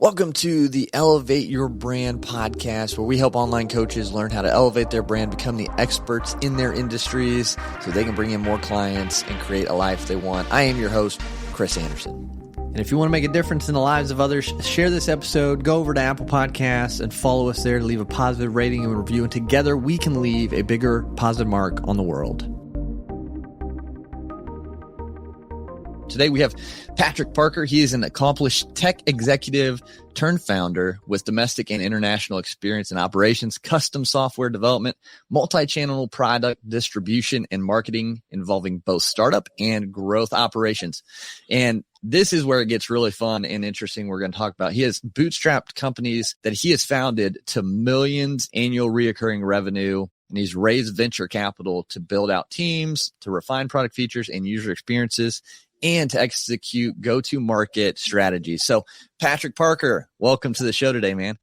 Welcome to the Elevate Your Brand podcast, where we help online coaches learn how to elevate their brand, become the experts in their industries so they can bring in more clients and create a life they want. I am your host, Chris Anderson. And if you want to make a difference in the lives of others, share this episode, go over to Apple Podcasts and follow us there to leave a positive rating and review. And together we can leave a bigger positive mark on the world. Today we have Patrick Parker. He is an accomplished tech executive turned founder with domestic and international experience in operations, custom software development, multi-channel product distribution, and marketing involving both startup and growth operations. And this is where it gets really fun and interesting. We're going to talk about, he has bootstrapped companies that he has founded to millions annual reoccurring revenue. And he's raised venture capital to build out teams, to refine product features and user experiences, and to execute go-to-market strategies. So, Patrick Parker, welcome to the show today, man.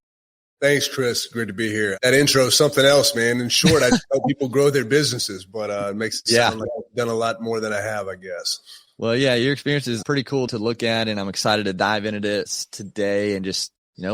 Thanks, Chris. Great to be here. That intro is something else, man. In short, I just help people grow their businesses, but it makes it sound like I've done a lot more than I have, I guess. Well, yeah, your experience is pretty cool to look at, and I'm excited to dive into this today and just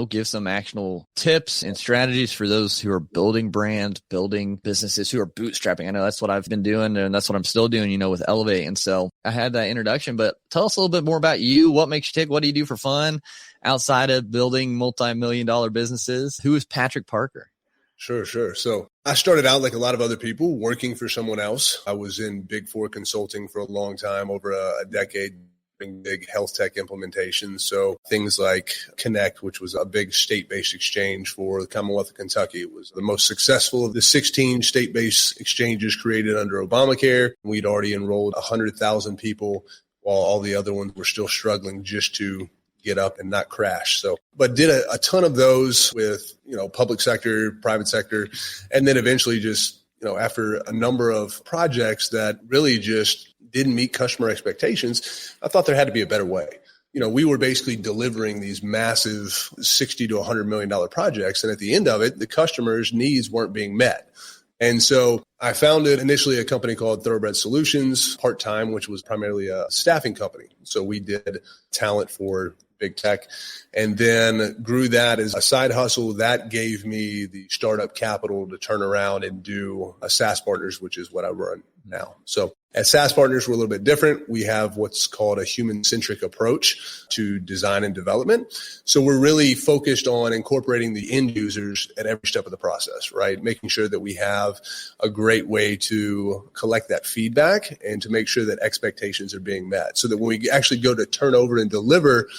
give some actionable tips and strategies for those who are building brands, building businesses, who are bootstrapping. I know that's what I've been doing, and that's what I'm still doing, with Elevate. And so I had that introduction, but tell us a little bit more about you. What makes you tick? What do you do for fun outside of building multi-million-dollar businesses? Who is Patrick Parker? Sure. So I started out like a lot of other people working for someone else. I was in Big Four consulting for a long time, over a decade, big health tech implementations. So things like Connect, which was a big state-based exchange for the Commonwealth of Kentucky. It was the most successful of the 16 state-based exchanges created under Obamacare. We'd already enrolled 100,000 people, while all the other ones were still struggling just to get up and not crash. So, but did a ton of those with, public sector, private sector, and then eventually just, after a number of projects that really just didn't meet customer expectations, I thought there had to be a better way. We were basically delivering these massive $60 to $100 million projects. And at the end of it, the customer's needs weren't being met. And so I founded initially a company called Thoroughbred Solutions, part-time, which was primarily a staffing company. So we did talent for big tech, and then grew that as a side hustle. That gave me the startup capital to turn around and do a SaaS Partners, which is what I run now. So at SaaS Partners, we're a little bit different. We have what's called a human-centric approach to design and development. So we're really focused on incorporating the end users at every step of the process, right? Making sure that we have a great way to collect that feedback and to make sure that expectations are being met, so that when we actually go to turn over and deliver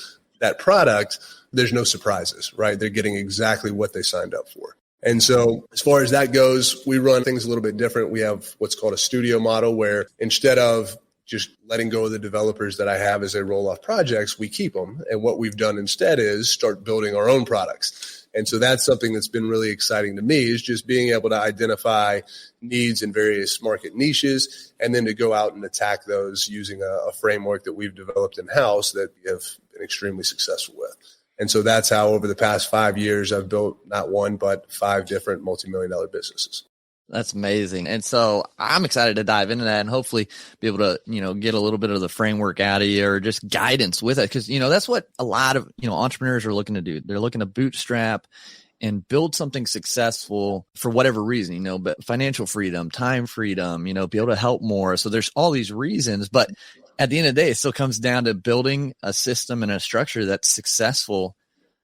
that product, there's no surprises, right? They're getting exactly what they signed up for. And so as far as that goes, we run things a little bit different. We have what's called a studio model, where instead of just letting go of the developers that I have as they roll off projects, we keep them. And what we've done instead is start building our own products. And so that's something that's been really exciting to me, is just being able to identify needs in various market niches, and then to go out and attack those using a framework that we've developed in-house that we have been extremely successful with. And so that's how over the past 5 years, I've built not one, but 5 different multi-million-dollar businesses. That's amazing. And so I'm excited to dive into that and hopefully be able to, get a little bit of the framework out of you, or just guidance with it. Cause that's what a lot of, entrepreneurs are looking to do. They're looking to bootstrap and build something successful for whatever reason, but financial freedom, time freedom, be able to help more. So there's all these reasons, but at the end of the day, it still comes down to building a system and a structure that's successful,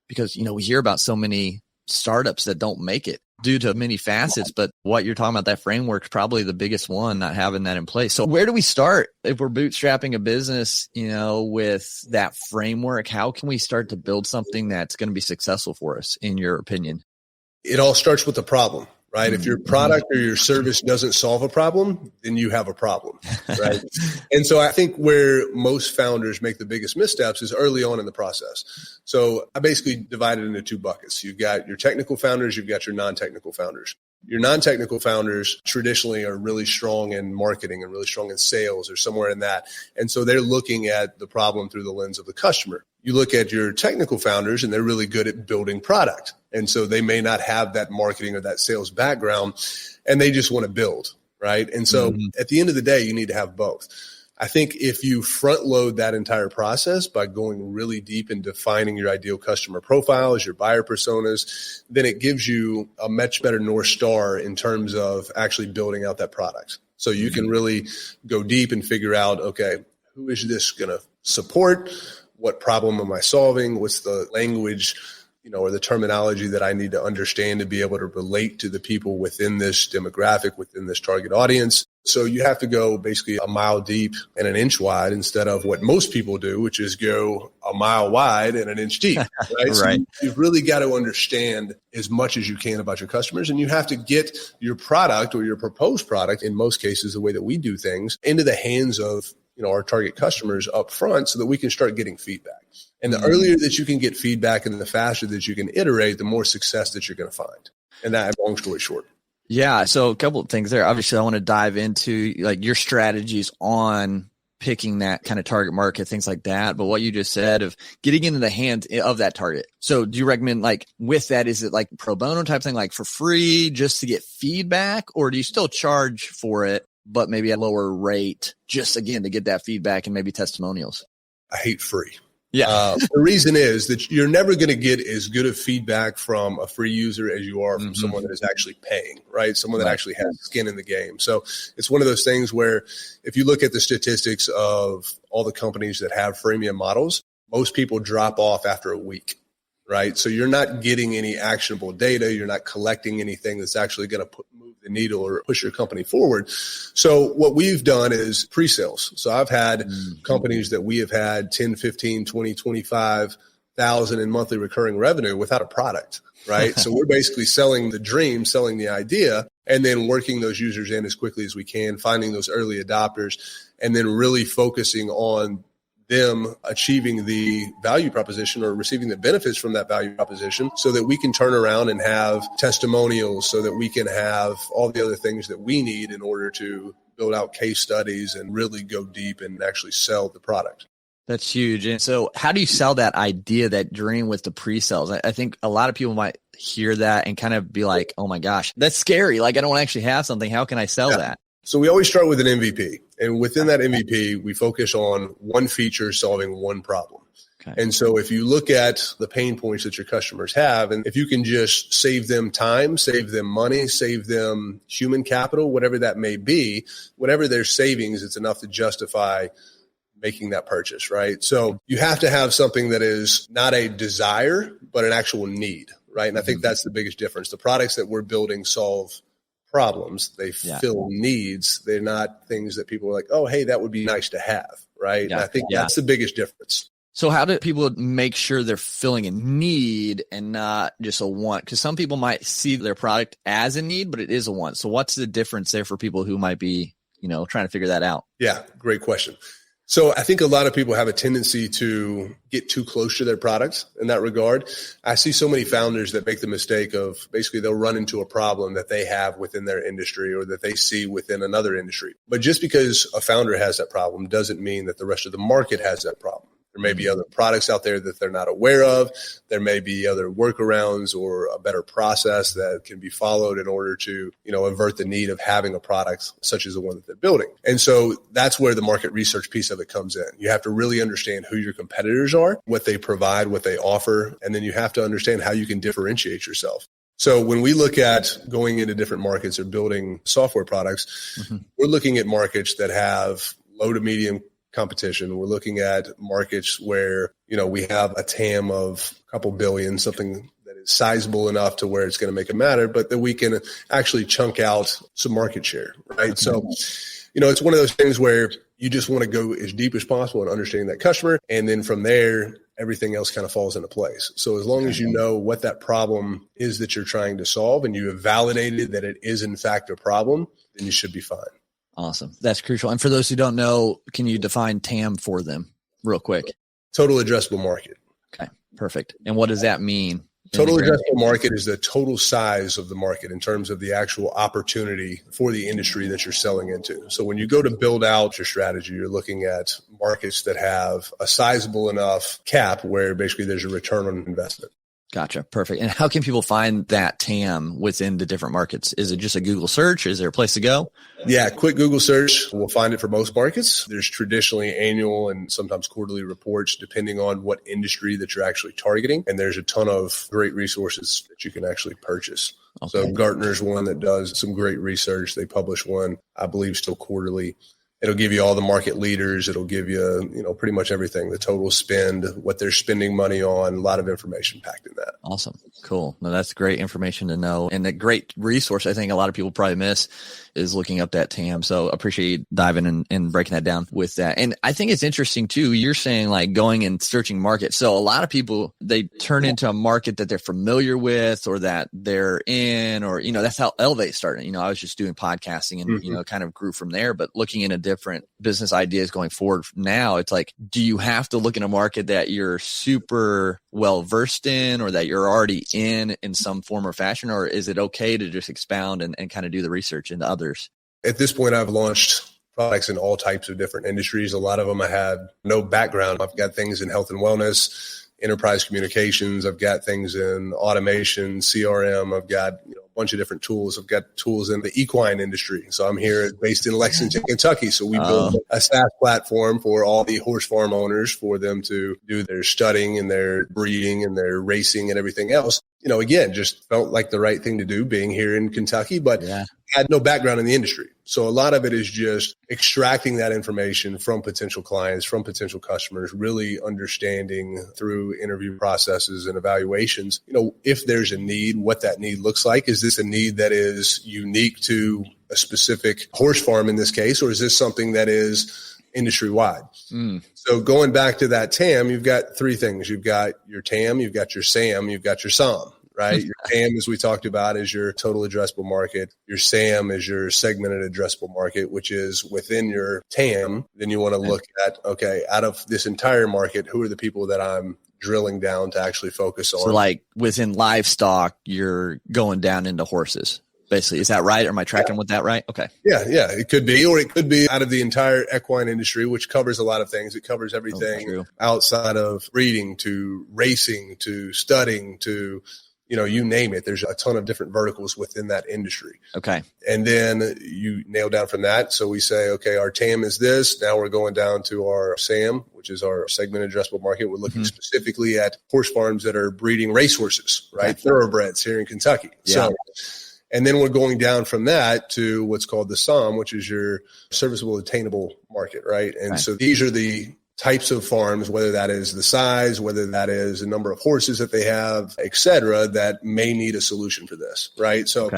because, we hear about so many startups that don't make it due to many facets, but what you're talking about, that framework is probably the biggest one, not having that in place. So where do we start if we're bootstrapping a business, with that framework? How can we start to build something that's going to be successful for us, in your opinion? It all starts with the problem, right? If your product or your service doesn't solve a problem, then you have a problem, right? And so I think where most founders make the biggest missteps is early on in the process. So I basically divide it into 2 buckets. You've got your technical founders, you've got your non-technical founders. Your non-technical founders traditionally are really strong in marketing and really strong in sales, or somewhere in that. And so they're looking at the problem through the lens of the customer. You look at your technical founders and they're really good at building product. And so they may not have that marketing or that sales background, and they just want to build, right? And so at the end of the day, you need to have both. I think if you front load that entire process by going really deep in defining your ideal customer profiles, your buyer personas, then it gives you a much better North Star in terms of actually building out that product. So you can really go deep and figure out, okay, who is this going to support? What problem am I solving? What's the language, or the terminology that I need to understand to be able to relate to the people within this demographic, within this target audience? So you have to go basically a mile deep and an inch wide instead of what most people do, which is go a mile wide and an inch deep, right? So you've really got to understand as much as you can about your customers, and you have to get your product or your proposed product, in most cases, the way that we do things, into the hands of our target customers up front so that we can start getting feedback. And the earlier that you can get feedback and the faster that you can iterate, the more success that you're going to find. And that, long story short. Yeah. So a couple of things there. Obviously, I want to dive into like your strategies on picking that kind of target market, things like that. But what you just said of getting into the hands of that target. So do you recommend, like, with that, is it like pro bono type thing, like for free just to get feedback, or do you still charge for it, but maybe at a lower rate, just again to get that feedback and maybe testimonials? I hate free. Yeah. The reason is that you're never going to get as good of feedback from a free user as you are from someone that is actually paying, right? Someone that actually has skin in the game. So it's one of those things where if you look at the statistics of all the companies that have freemium models, most people drop off after a week, right? So you're not getting any actionable data. You're not collecting anything that's actually going to move the needle or push your company forward. So what we've done is pre-sales. So I've had companies that we have had 10, 15, 20, 25,000 in monthly recurring revenue without a product, right? So we're basically selling the dream, selling the idea, and then working those users in as quickly as we can, finding those early adopters, and then really focusing on them achieving the value proposition or receiving the benefits from that value proposition so that we can turn around and have testimonials, so that we can have all the other things that we need in order to build out case studies and really go deep and actually sell the product. That's huge. And so how do you sell that idea, that dream, with the pre-sales? I think a lot of people might hear that and kind of be like, oh my gosh, that's scary. Like, I don't actually have something. How can I sell that? So we always start with an MVP. And within that MVP, we focus on one feature solving one problem. Okay. And so if you look at the pain points that your customers have, and if you can just save them time, save them money, save them human capital, whatever that may be, whatever their savings, it's enough to justify making that purchase, right? So you have to have something that is not a desire, but an actual need, right? And I think that's the biggest difference. The products that we're building solve problems. They fill needs. They're not things that people are like, oh, hey, that would be nice to have, right? And I think that's the biggest difference. So how do people make sure they're filling a need and not just a want? Because some people might see their product as a need, but it is a want. So what's the difference there for people who might be, trying to figure that out? Yeah, great question. So I think a lot of people have a tendency to get too close to their products in that regard. I see so many founders that make the mistake of basically they'll run into a problem that they have within their industry or that they see within another industry. But just because a founder has that problem doesn't mean that the rest of the market has that problem. There may be other products out there that they're not aware of. There may be other workarounds or a better process that can be followed in order to, avert the need of having a product such as the one that they're building. And so that's where the market research piece of it comes in. You have to really understand who your competitors are, what they provide, what they offer, and then you have to understand how you can differentiate yourself. So when we look at going into different markets or building software products, we're looking at markets that have low to medium competition. We're looking at markets where, we have a TAM of a couple billion, something that is sizable enough to where it's going to make it matter, but that we can actually chunk out some market share, right? So, it's one of those things where you just want to go as deep as possible in understanding that customer. And then from there, everything else kind of falls into place. So as long as you know what that problem is that you're trying to solve and you have validated that it is in fact a problem, then you should be fine. Awesome. That's crucial. And for those who don't know, can you define TAM for them real quick? Total addressable market. Okay, perfect. And what does that mean? Total addressable market is the total size of the market in terms of the actual opportunity for the industry that you're selling into. So when you go to build out your strategy, you're looking at markets that have a sizable enough cap where basically there's a return on investment. Gotcha. Perfect. And how can people find that TAM within the different markets? Is it just a Google search? Is there a place to go? Yeah, quick Google search will find it for most markets. There's traditionally annual and sometimes quarterly reports depending on what industry that you're actually targeting. And there's a ton of great resources that you can actually purchase. Okay. So Gartner's one that does some great research. They publish one, I believe, still quarterly. It'll give you all the market leaders. It'll give you, pretty much everything, the total spend, what they're spending money on, a lot of information packed in that. Awesome. Cool. No, that's great information to know. And a great resource I think a lot of people probably miss is looking up that TAM. So appreciate you diving and breaking that down with that. And I think it's interesting too. You're saying like going and searching markets. So a lot of people, they turn into a market that they're familiar with or that they're in, or, that's how Elevate started. I was just doing podcasting and, kind of grew from there, but looking into different business ideas going forward now, it's like, do you have to look in a market that you're super well versed in or that you're already in some form or fashion, or is it okay to just expound and kind of do the research into others? At this point, I've launched products in all types of different industries. A lot of them I had no background. I've got things in health and wellness, enterprise communications. I've got things in automation, CRM. I've got a bunch of different tools. I've got tools in the equine industry. So I'm here based in Lexington, Kentucky. So we built a SaaS platform for all the horse farm owners for them to do their studying and their breeding and their racing and everything else. Again, just felt like the right thing to do being here in Kentucky, but had no background in the industry. So a lot of it is just extracting that information from potential clients, from potential customers, really understanding through interview processes and evaluations, if there's a need, what that need looks like. Is this a need that is unique to a specific horse farm in this case, or is this something that is industry-wide? So going back to that TAM, you've got three things. You've got your TAM, you've got your SAM, you've got your SOM, right? Your TAM, as we talked about, is your total addressable market. Your SAM is your segmented addressable market, which is within your TAM. Then you want to look at, okay, out of this entire market, who are the people that I'm drilling down to actually focus on? So like within livestock, you're going down into horses. Basically, is that right? Or am I tracking with that right? Okay. Yeah, it could be, or it could be out of the entire equine industry, which covers a lot of things. It covers everything outside of breeding to racing to studying to, you name it. There's a ton of different verticals within that industry. Okay. And then you nail down from that. So we say, okay, our TAM is this. Now we're going down to our SAM, which is our segment addressable market. We're looking specifically at horse farms that are breeding racehorses, right? Okay. Thoroughbreds here in Kentucky. Yeah. So, and then we're going down from that to what's called the SOM, which is your serviceable attainable market, right? And so these are the types of farms, whether that is the size, whether that is the number of horses that they have, et cetera, that may need a solution for this, right? So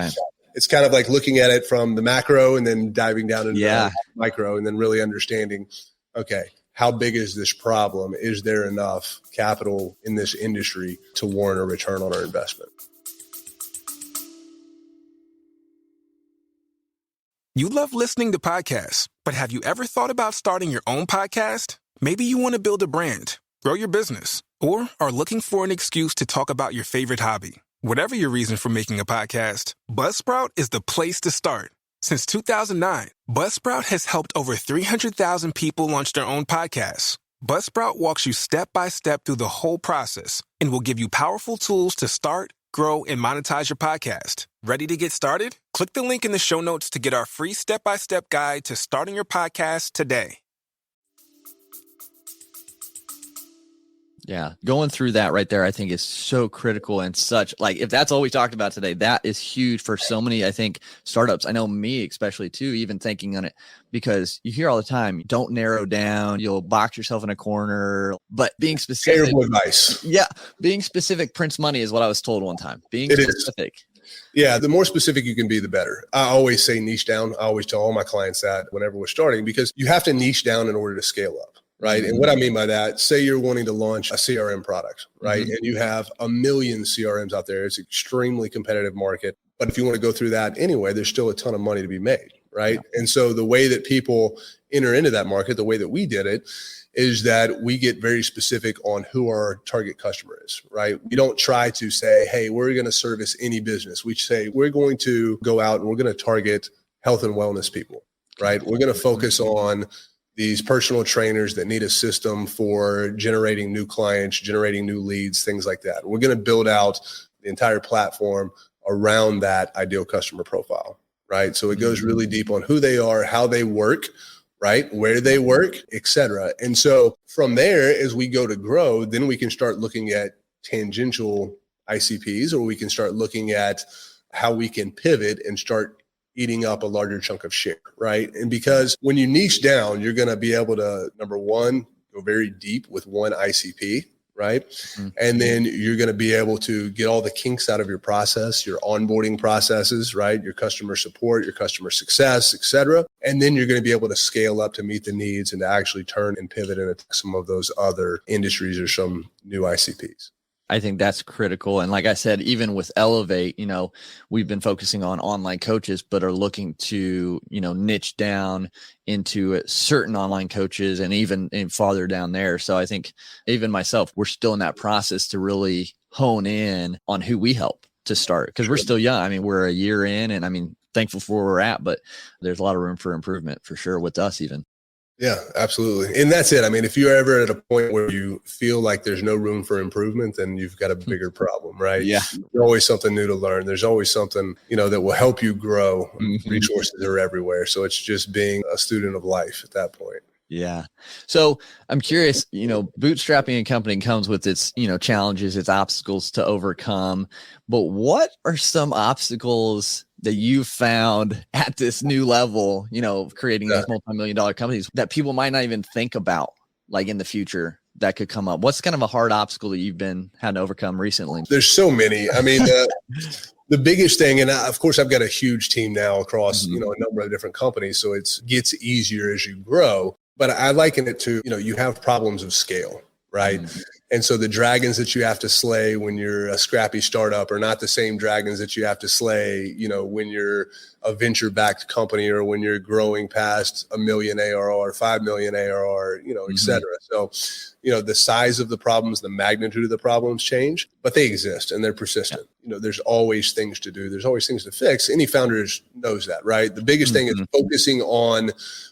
it's kind of like looking at it from the macro and then diving down into the micro and then really understanding, okay, how big is this problem? Is there enough capital in this industry to warrant a return on our investment? You love listening to podcasts, but have you ever thought about starting your own podcast? Maybe you want to build a brand, grow your business, or are looking for an excuse to talk about your favorite hobby. Whatever your reason for making a podcast, Buzzsprout is the place to start. Since 2009, Buzzsprout has helped over 300,000 people launch their own podcasts. Buzzsprout walks you step by step through the whole process and will give you powerful tools to start, grow, and monetize your podcast. Ready to get started? Click the link in the show notes to get our free step-by-step guide to starting your podcast today. Yeah. Going through that right there, I think is so critical and such like, if that's all we talked about today, that is huge for so many, I think, startups. I know me, especially too, even thinking on it, because you hear all the time, don't narrow down, you'll box yourself in a corner, but being specific. Terrible advice. Yeah. Being specific prints money is what I was told one time. Being specific. Yeah, the more specific you can be, the better. I always say niche down. I always tell all my clients that whenever we're starting, because you have to niche down in order to scale up. Right. And what I mean by that, say you're wanting to launch a CRM product, right? And you have a million CRMs out there. It's an extremely competitive market. But if you want to go through that anyway, there's still a ton of money to be made. Right. Yeah. And so the way that people enter into that market, the way that we did it, is that we get very specific on who our target customer is, right? We don't try to say, hey, we're going to service any business. We say we're going to go out and we're going to target health and wellness people, right? We're going to focus on these personal trainers that need a system for generating new clients, generating new leads, things like that. We're going to build out the entire platform around that ideal customer profile, right? So it goes really deep on who they are, how they work, right? Where they work, et cetera. And so from there, as we go to grow, then we can start looking at tangential ICPs, or we can start looking at how we can pivot and start eating up a larger chunk of share, right? And because when you niche down, you're going to be able to, number one, go very deep with one ICP, right? Mm-hmm. And then you're going to be able to get all the kinks out of your process, your onboarding processes, right? Your customer support, your customer success, et cetera. And then you're going to be able to scale up to meet the needs and to actually turn and pivot into some of those other industries or some new ICPs. I think that's critical. And like I said, even with Elevate, we've been focusing on online coaches, but are looking to, niche down into certain online coaches and even farther down there. So I think even myself, we're still in that process to really hone in on who we help to start, because we're still young. I mean, we're a year in, and thankful for where we're at, but there's a lot of room for improvement for sure with us even. Yeah, absolutely. And that's it. I mean, if you're ever at a point where you feel like there's no room for improvement, then you've got a bigger problem, right? Yeah. There's always something new to learn. There's always something, that will help you grow. Mm-hmm. Resources are everywhere. So it's just being a student of life at that point. Yeah. So I'm curious, bootstrapping a company comes with its, challenges, its obstacles to overcome. But what are some obstacles that you found at this new level, creating these multi-million-dollar companies that people might not even think about, like in the future, that could come up? What's kind of a hard obstacle that you've had to overcome recently? There's so many. I mean, the biggest thing, and of course, I've got a huge team now across, a number of different companies. So it gets easier as you grow. But I liken it to, you have problems of scale, right? Mm-hmm. And so the dragons that you have to slay when you're a scrappy startup are not the same dragons that you have to slay, when you're a venture-backed company or when you're growing past 1 million ARR, 5 million ARR, et cetera. So, the size of the problems, the magnitude of the problems change, but they exist and they're persistent. Yeah. There's always things to do. There's always things to fix. Any founder knows that, right? The biggest thing is focusing on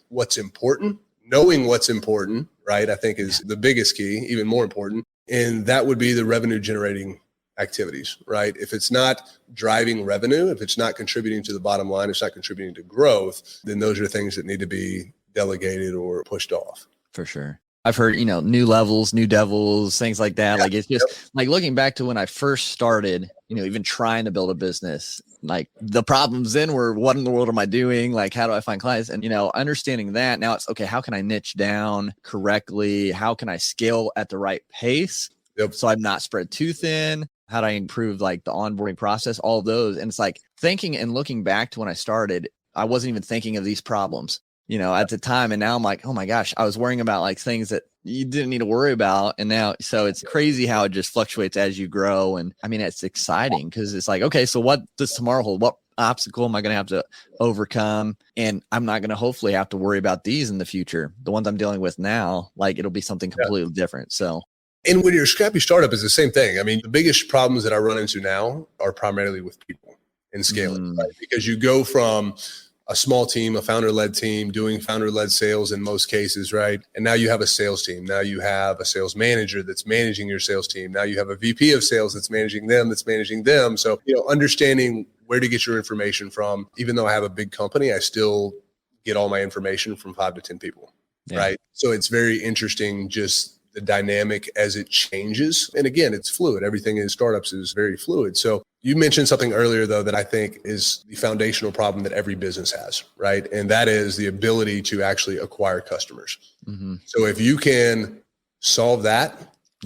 what's important. Knowing what's important, right, I think is the biggest key, even more important. And that would be the revenue generating activities, right? If it's not driving revenue, if it's not contributing to the bottom line, it's not contributing to growth, then those are things that need to be delegated or pushed off. For sure. I've heard, new levels, new devils, things like that. Yeah. Like it's just like looking back to when I first started, even trying to build a business, like the problems then were, what in the world am I doing? Like, how do I find clients? And, understanding that now it's okay. How can I niche down correctly? How can I scale at the right pace? So I'm not spread too thin? How do I improve like the onboarding process? All of those. And it's like thinking and looking back to when I started, I wasn't even thinking of these problems, at the time. And now I'm like, oh my gosh, I was worrying about like things that you didn't need to worry about. And now, so it's crazy how it just fluctuates as you grow. And it's exciting because it's like, okay, so what does tomorrow hold? What obstacle am I going to have to overcome? And I'm not going to hopefully have to worry about these in the future. The ones I'm dealing with now, like it'll be something completely different. So. And when you're a scrappy startup, it's the same thing. The biggest problems that I run into now are primarily with people and scaling, right? Because you go from a small team, a founder-led team, doing founder-led sales in most cases, right? And now you have a sales team. Now you have a sales manager that's managing your sales team. Now you have a VP of sales that's managing them. So, understanding where to get your information from. Even though I have a big company, I still get all my information from 5 to 10 people, right? So it's very interesting, just the dynamic as it changes. And again, it's fluid. Everything in startups is very fluid. So you mentioned something earlier, though, that I think is the foundational problem that every business has, right? And that is the ability to actually acquire customers. Mm-hmm. So if you can solve that,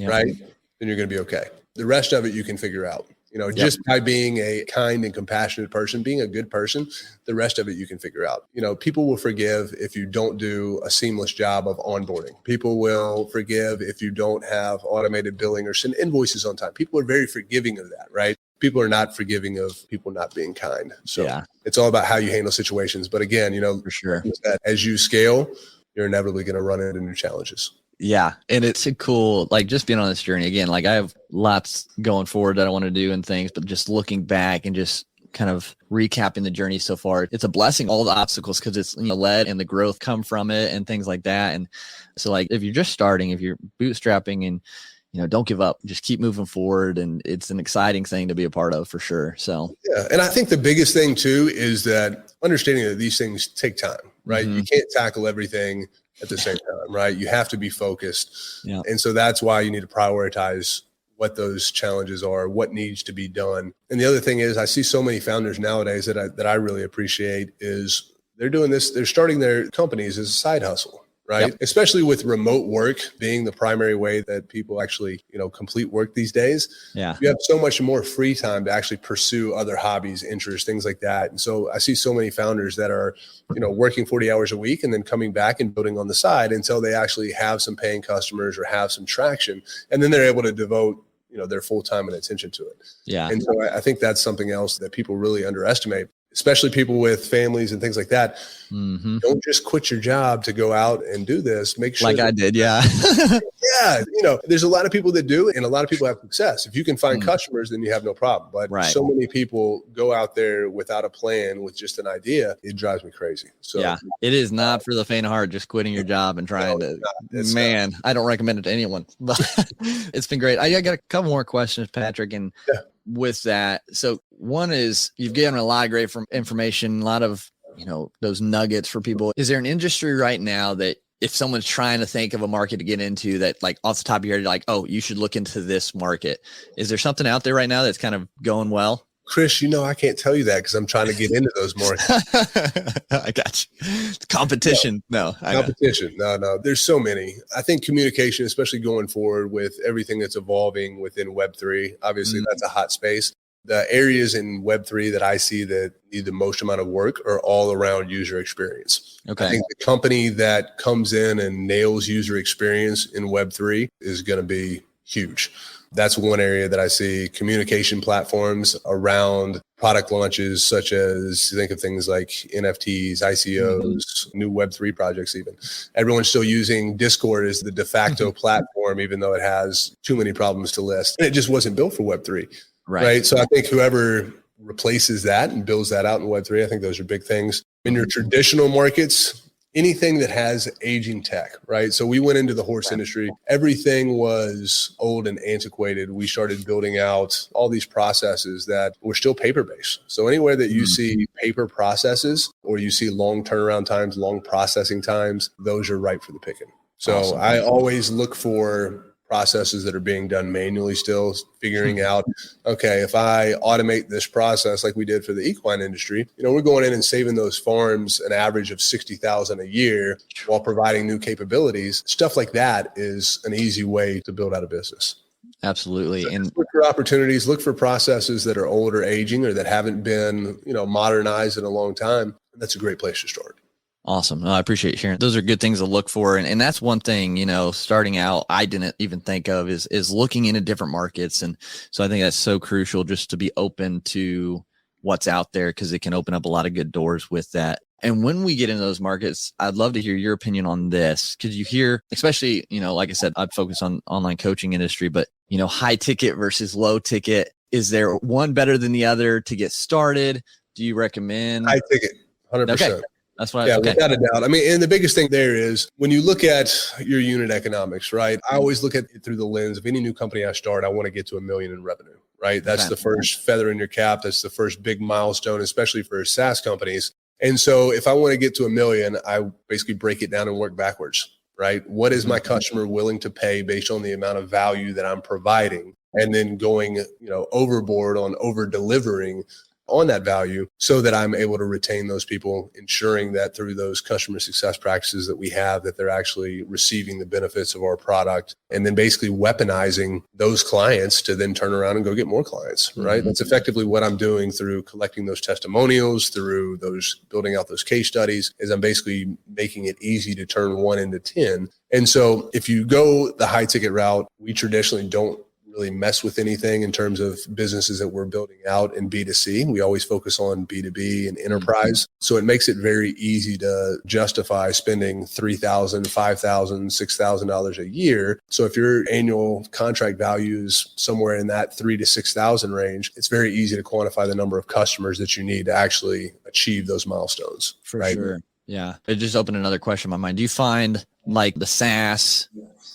right, then you're going to be okay. The rest of it you can figure out. Just by being a kind and compassionate person, being a good person, the rest of it you can figure out. People will forgive if you don't do a seamless job of onboarding. People will forgive if you don't have automated billing or send invoices on time. People are very forgiving of that, right? People are not forgiving of people not being kind. So it's all about how you handle situations. But again, for sure, as you scale, you're inevitably going to run into new challenges. Yeah. And it's cool, like just being on this journey again, like I have lots going forward that I want to do and things, but just looking back and just kind of recapping the journey so far. It's a blessing, all the obstacles, because it's led and the growth come from it and things like that. And so like if you're just starting, if you're bootstrapping and don't give up, just keep moving forward. And it's an exciting thing to be a part of for sure. So, yeah. And I think the biggest thing too, is that understanding that these things take time, right? You can't tackle everything at the same time, right? You have to be focused. Yeah. And so that's why you need to prioritize what those challenges are, what needs to be done. And the other thing is I see so many founders nowadays that I really appreciate is they're doing this. They're starting their companies as a side hustle. Right. Yep. Especially with remote work being the primary way that people actually, complete work these days. Yeah. You have so much more free time to actually pursue other hobbies, interests, things like that. And so I see so many founders that are, working 40 hours a week and then coming back and building on the side until they actually have some paying customers or have some traction. And then they're able to devote, their full time and attention to it. Yeah. And so I think that's something else that people really underestimate, especially people with families and things like that. Don't just quit your job to go out and do this. Make sure like I did. Yeah. Yeah. There's a lot of people that do it and a lot of people have success. If you can find customers, then you have no problem. But so many people go out there without a plan, with just an idea. It drives me crazy. So yeah, it is not for the faint of heart, just quitting your job and trying I don't recommend it to anyone, but it's been great. I got a couple more questions, Patrick. And with that, so one is you've given a lot of great information, a lot of, those nuggets for people. Is there an industry right now that if someone's trying to think of a market to get into that, like off the top of your head, you're like, oh, you should look into this market? Is there something out there right now that's kind of going well? Chris, I can't tell you that because I'm trying to get into those markets. I got you. Competition. No. Competition. No. There's so many. I think communication, especially going forward with everything that's evolving within Web3, obviously that's a hot space. The areas in Web3 that I see that need the most amount of work are all around user experience. Okay. I think the company that comes in and nails user experience in Web3 is going to be huge. That's one area that I see. Communication platforms around product launches, such as think of things like NFTs, ICOs, new Web3 projects even. Everyone's still using Discord as the de facto platform, even though it has too many problems to list. And it just wasn't built for Web3. Right. So I think whoever replaces that and builds that out in Web3, I think those are big things. In your traditional markets, anything that has aging tech, right? So we went into the horse industry. Everything was old and antiquated. We started building out all these processes that were still paper-based. So anywhere that you see paper processes or you see long turnaround times, long processing times, those are ripe for the picking. So awesome. I always look for processes that are being done manually still, figuring out, okay, if I automate this process like we did for the equine industry, we're going in and saving those farms an average of $60,000 a year while providing new capabilities. Stuff like that is an easy way to build out a business. Absolutely. So and look for opportunities, look for processes that are old or aging or that haven't been, modernized in a long time. That's a great place to start. Awesome. No, I appreciate you sharing. Those are good things to look for. And that's one thing, starting out, I didn't even think of is looking into different markets. And so I think that's so crucial just to be open to what's out there because it can open up a lot of good doors with that. And when we get into those markets, I'd love to hear your opinion on this because you hear, especially, like I said, I'd focus on online coaching industry, but, high ticket versus low ticket. Is there one better than the other to get started? Do you recommend? High ticket, 100%. Okay. That's what without a doubt. I mean, and the biggest thing there is when you look at your unit economics, right? I always look at it through the lens of any new company I start, I want to get to $1 million in revenue, right? That's the first feather in your cap. That's the first big milestone, especially for SaaS companies. And so if I want to get to $1 million, I basically break it down and work backwards, right? What is my customer willing to pay based on the amount of value that I'm providing? And then going, overboard on over delivering on that value so that I'm able to retain those people, ensuring that through those customer success practices that we have, that they're actually receiving the benefits of our product, and then basically weaponizing those clients to then turn around and go get more clients, right? That's effectively what I'm doing through collecting those testimonials, through those building out those case studies, is I'm basically making it easy to turn 1 into 10. And so if you go the high ticket route, we traditionally don't really mess with anything in terms of businesses that we're building out in B2C. We always focus on B2B and enterprise. So it makes it very easy to justify spending $3,000, $5,000, $6,000 a year. So if your annual contract value is somewhere in that $3,000 to $6,000 range, it's very easy to quantify the number of customers that you need to actually achieve those milestones. For sure. Yeah. It just opened another question in my mind. Do you find like the SaaS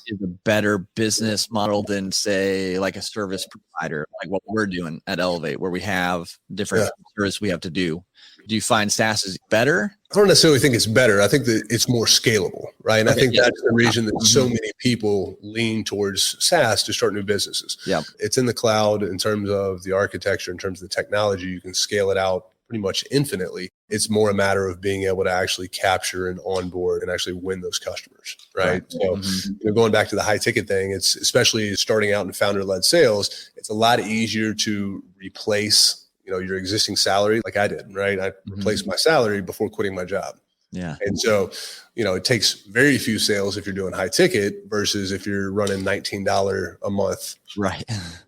is a better business model than, say, like a service provider, like what we're doing at Elevate, where we have different services we have to do? Do you find SaaS is better? I don't necessarily think it's better. I think that it's more scalable, right? And I think that's the reason that so many people lean towards SaaS to start new businesses. Yeah. It's in the cloud in terms of the architecture, in terms of the technology. You can scale it out pretty much infinitely. It's more a matter of being able to actually capture and onboard and actually win those customers, right? So going back to the high ticket thing, it's especially starting out in founder-led sales, it's a lot easier to replace, your existing salary like I did, right? I replaced my salary before quitting my job. Yeah. And so, it takes very few sales if you're doing high ticket versus if you're running $19 a month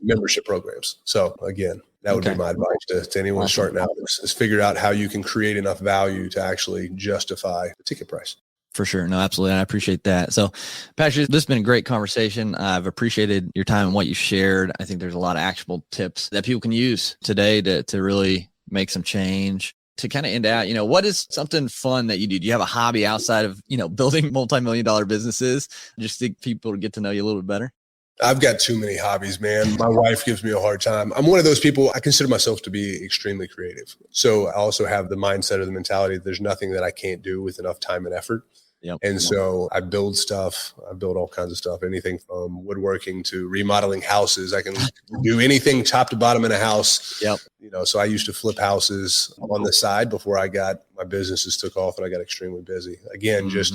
membership programs. So again, that would be my advice to anyone starting out is figure out how you can create enough value to actually justify the ticket price. For sure. No, absolutely. I appreciate that. So, Patrick, this has been a great conversation. I've appreciated your time and what you shared. I think there's a lot of actionable tips that people can use today to really make some change. To kind of end out, what is something fun that you do? Do you have a hobby outside of, building multi-million-dollar businesses? Just think people to get to know you a little bit better. I've got too many hobbies, man. My wife gives me a hard time. I'm one of those people, I consider myself to be extremely creative. So I also have the mindset or the mentality that there's nothing that I can't do with enough time and effort. Yep. And so I build stuff. I build all kinds of stuff, anything from woodworking to remodeling houses. I can do anything top to bottom in a house. Yep. So I used to flip houses on the side before my businesses took off and I got extremely busy. Again, just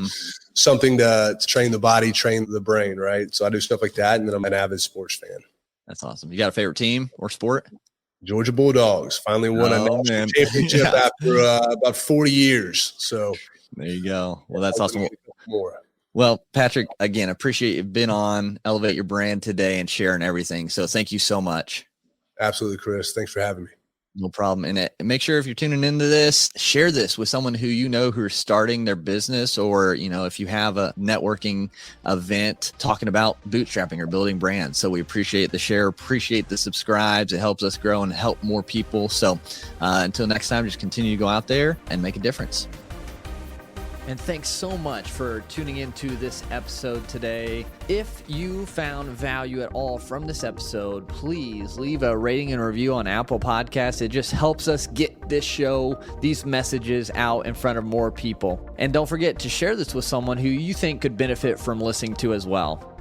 something to train the body, train the brain, right? So I do stuff like that. And then I'm an avid sports fan. That's awesome. You got a favorite team or sport? Georgia Bulldogs finally won a national championship after about 40 years. So there you go. Well, that's awesome. Well, Patrick, again, appreciate you've been on Elevate Your Brand today and sharing everything. So thank you so much. Absolutely, Chris. Thanks for having me. No problem. And make sure if you're tuning into this, share this with someone who who are starting their business, or, if you have a networking event talking about bootstrapping or building brands. So we appreciate the share, appreciate the subscribes. It helps us grow and help more people. So until next time, just continue to go out there and make a difference. And thanks so much for tuning into this episode today. If you found value at all from this episode, please leave a rating and review on Apple Podcasts. It just helps us get this show, these messages out in front of more people. And don't forget to share this with someone who you think could benefit from listening to as well.